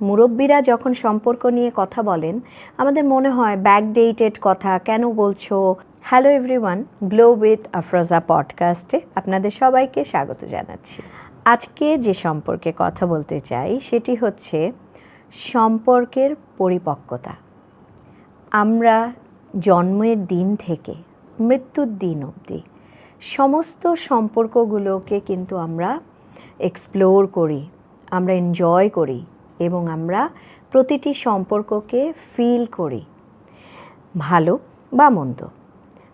মুরব্বীরা যখন সম্পর্ক নিয়ে কথা বলেন আমাদের মনে হয় ব্যাকডেটেড কথা কেন বলছো। Hello everyone, glow with Afroza পডকাস্টে আপনাদের সবাইকে স্বাগত জানাচ্ছি। আজকে যে সম্পর্কে কথা বলতে চাই সেটি হচ্ছে সম্পর্কের পরিপক্কতা। আমরা জন্মের দিন থেকে মৃত্যুর দিন অবধি সমস্ত সম্পর্কগুলোকে কিন্তু আমরা এক্সপ্লোর করি, আমরা এনজয় করি এবং আমরা প্রতিটি সম্পর্ককে ফিল করি, ভালো বা মন্দ।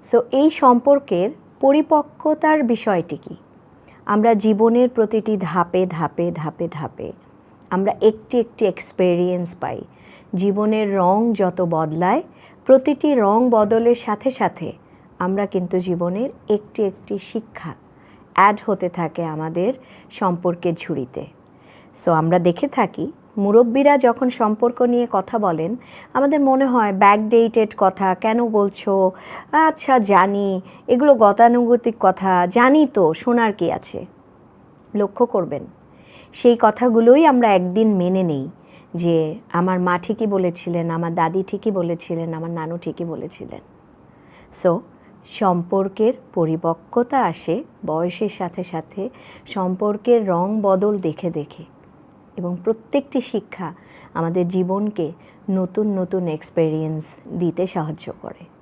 সো এই সম্পর্কের পরিপক্কতার বিষয়টি কি? আমরা জীবনের প্রতিটি ধাপে ধাপে ধাপে ধাপে আমরা একটি একটি এক্সপেরিয়েন্স পাই। জীবনের রং যত বদলায়, প্রতিটি রং বদলের সাথে সাথে আমরা কিন্তু জীবনের একটি একটি শিক্ষা অ্যাড হতে থাকে আমাদের সম্পর্কের ঝুড়িতে। সো আমরা দেখে থাকি মুরব্বীরা যখন সম্পর্ক নিয়ে কথা বলেন আমাদের মনে হয় ব্যাকডেটেড কথা কেন বলছো, আচ্ছা জানি, এগুলো গতানুগতিক কথা, জানি তো, শোনার কি আছে। লক্ষ্য করবেন সেই কথাগুলোই আমরা একদিন মেনে নেই যে আমার মা ঠিকই বলেছিলেন, আমার দাদি ঠিকই বলেছিলেন, আমার নানু ঠিকই বলেছিলেন। সো সম্পর্কের পরিপক্কতা আসে বয়সের সাথে সাথে, সম্পর্কের রং বদল দেখে দেখে, এবং প্রত্যেকটি শিক্ষা আমাদের জীবনকে নতুন নতুন এক্সপেরিয়েন্স দিতে সাহায্য করে।